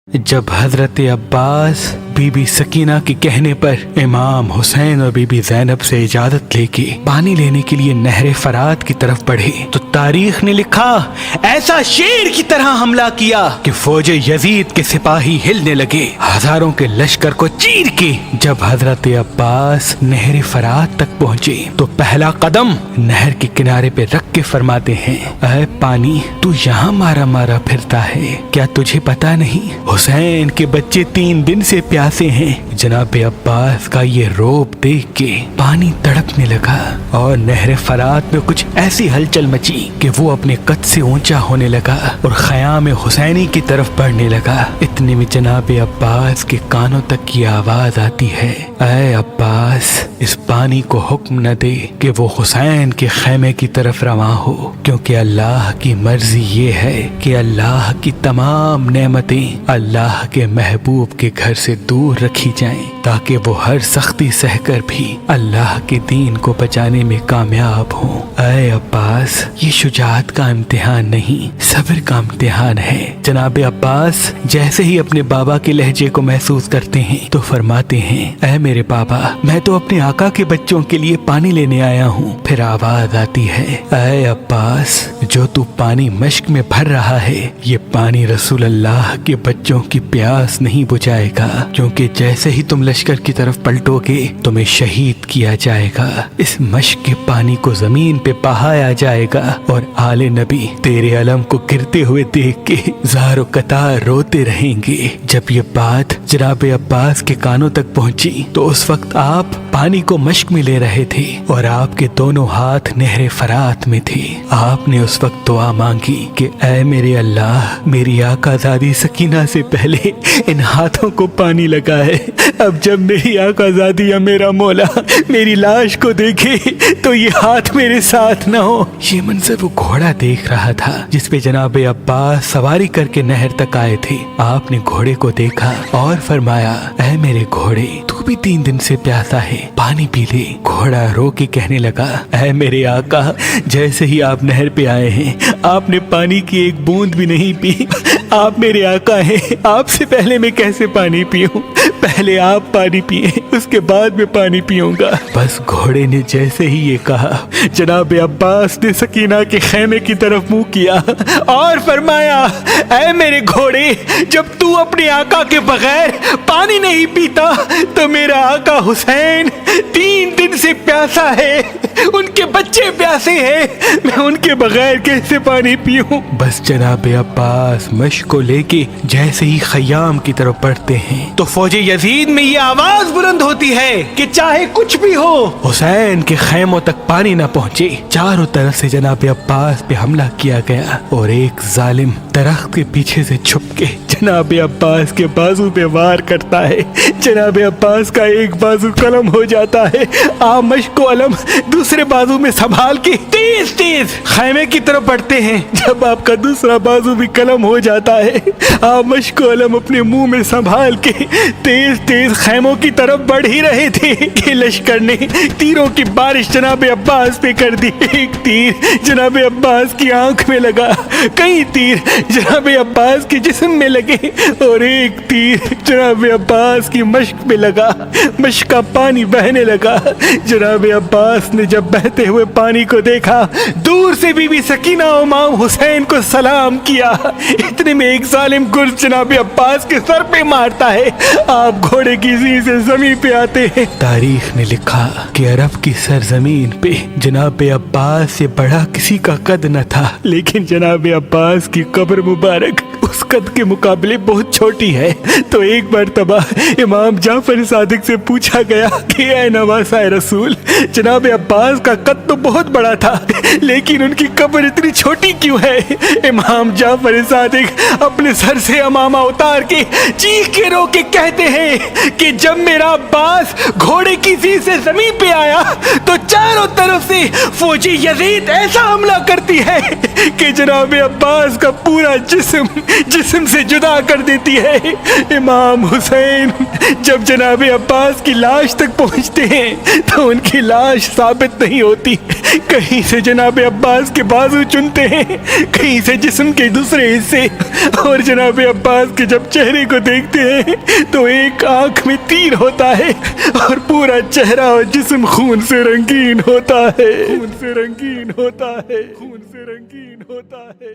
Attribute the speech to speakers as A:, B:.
A: जब हजरत अब्बास बीबी सकीना के कहने पर इमाम हुसैन और बीबी ज़ैनब से इजाजत लेके पानी लेने के लिए नहर फरात की तरफ बढ़े तो तारीख ने लिखा ऐसा शेर की तरह हमला किया कि फौज यजीद के सिपाही हिलने लगे, हजारों के लश्कर को चीर के। जब हजरत अब्बास नहर फरात तक पहुँचे तो पहला कदम नहर के किनारे पे रख के फरमाते हैं, ऐ पानी तू यहाँ मारा मारा फिरता है, क्या तुझे पता नहीं हुसैन के बच्चे 3 दिन से प्यासे हैं। जनाब अब्बास का ये रोब देख के पानी तड़पने लगा और नहर फरात में कुछ ऐसी हलचल मची कि वो अपने कद से ऊंचा होने लगा और ख़याम हुसैनी की तरफ बढ़ने लगा। इतने में जनाब अब्बास के कानों तक ये आवाज आती है, ऐ अब्बास इस पानी को हुक्म न दे कि वो हुसैन के खैमे की तरफ रवां हो, क्योंकि अल्लाह की मर्जी ये है कि अल्लाह की तमाम नेमतें अल्लाह के महबूब के घर से दूर रखी जाएं, ताकि वो हर सख्ती सहकर भी अल्लाह के दीन को बचाने में कामयाब हो। ऐ अब्बास ये शुजाअत का इम्तिहान नहीं, सब्र का इम्तिहान है। जनाब अब्बास जैसे ही अपने बाबा के लहजे को महसूस करते हैं तो फरमाते हैं, ऐ मेरे बाबा मैं तो अपने आका के बच्चों के लिए पानी लेने आया हूँ। फिर आवाज आती है, ऐ अब्बास जो तू पानी मश्क में भर रहा है ये पानी रसूल अल्लाह के बच्चों की प्यास नहीं बुझाएगा, क्योंकि जैसे ही तुम लश्कर की तरफ पलटोगे तुम्हें शहीद किया जाएगा। इस मश्क के पानी को जमीन पे बहाया जाएगा और आले नबी तेरे अलम को गिरते हुए देख के ज़ारो कतार रोते रहेंगे। जब ये बात जनाब अब्बास के कानों तक पहुंची तो उस वक्त आप पानी को मश्क में ले रहे थे और आपके दोनों हाथ नहर फरात में थे। आपने उस वक्त दुआ मांगी कि ऐ मेरे अल्लाह मेरी आकाज़ादी सकीना से पहले इन हाथों को पानी लगा है। अब जब मेरी आकाज़ादी या मेरा मौला मेरी लाश को देखे तो ये हाथ मेरे साथ न हो। ये मंजर वो घोड़ा देख रहा था जिस पे जनाब अब्बास सवारी करके नहर तक आए थे। आपने घोड़े को देखा और फरमाया, ऐ मेरे घोड़े तू भी 3 दिन से प्यासा है, पानी पी ले। घोड़ा रो के कहने लगा, ऐ मेरे आका जैसे ही आप नहर पे आए हैं आपने पानी की एक बूंद भी नहीं पी। आप मेरे आका हैं, आपसे पहले मैं कैसे पानी पीऊं? पहले आप पानी पिए उसके बाद मैं पानी पीऊंगा। बस घोड़े ने जैसे ही ये कहा जनाब अब्बास ने सकीना के खैमे की तरफ मुंह किया और फरमाया, ऐ मेरे घोड़े जब तू अपने आका के बगैर पानी नहीं पीता तो मेरा आका हुसैन 3 दिन से प्यासा है, उनके बच्चे प्यासे हैं, मैं उनके बगैर कैसे पानी पीऊं? बस जनाब अब्बास मश्क को लेके जैसे ही खयाम की तरफ बढ़ते हैं तो फौज यजीद में ये आवाज बुलंद होती है कि चाहे कुछ भी हो हुसैन के खैमों तक पानी न पहुंचे। चारों तरफ से जनाब अब्बास पे हमला किया गया और एक जालिम दरख्त के पीछे से छुप के जनाब अब्बास के बाजू पे वार करता है। जनाब अब्बास का एक बाजू कलम हो जाता है, आप मश्क को अलम दूसरे बाजू में संभाल के तेज तेज खैमे की तरफ बढ़ते हैं। जब आपका दूसरा बाजू भी कलम हो जाता है आप मश्क को अलम अपने मुंह में संभाल के तेज तेज खैमों की तरफ बढ़ ही रहे थे कि लश्कर ने तीरों की बारिश जनाब अब्बास पे कर दी। एक तीर जनाब अब्बास की आंख में लगा, कई तीर जनाब अब्बास के जिस्म में लगे और एक तीर जनाब अब्बास की मश्क में लगा। मश्क का पानी बहने लगा। जनाब अब्बास ने जब बहते हुए पानी को देखा दूर से बीबी सकीना और इमाम हुसैन को सलाम किया। इतने में एक जालिम गुर्ज जनाब अब्बास के सर पे मारता है, आप घोड़े की ज़ी से जमीन पे आते हैं। तारीख ने लिखा कि अरब की सरजमीन पे जनाब अब्बास से बड़ा किसी का कद न था, लेकिन जनाब अब्बास की कब्र मुबारक उस कद के मुकाबले बहुत छोटी है। तो एक मर्तबा इमाम जाफर सादिक से पूछा गया कि ऐ नवासा रसूल जनाब अब्बास का कद तो बहुत बड़ा था लेकिन उनकी कब्र इतनी छोटी क्यों है? इमाम जाफर सादिक अपने सर से अमामा उतार के चीख के रो के कहते हैं कि जब मेरा अब्बास घोड़े की ज़ी से जमीन पे आया तो चारों तरफ से फौजी यजीद ऐसा हमला करती है कि जनाब अब्बास का पूरा जिस्म से जुदा कर देती है। इमाम हुसैन जब जनाब अब्बास की लाश तक पहुंचते हैं तो उनकी लाश साबित नहीं होती। कहीं से जनाब अब्बास के बाजू चुनते हैं, कहीं से जिस्म के दूसरे हिस्से, और जनाब अब्बास के जब चेहरे को देखते हैं तो एक आंख में तीर होता है और पूरा चेहरा और जिस्म खून से रंगीन होता है, खून से रंगीन होता है, खून से रंगीन होता है।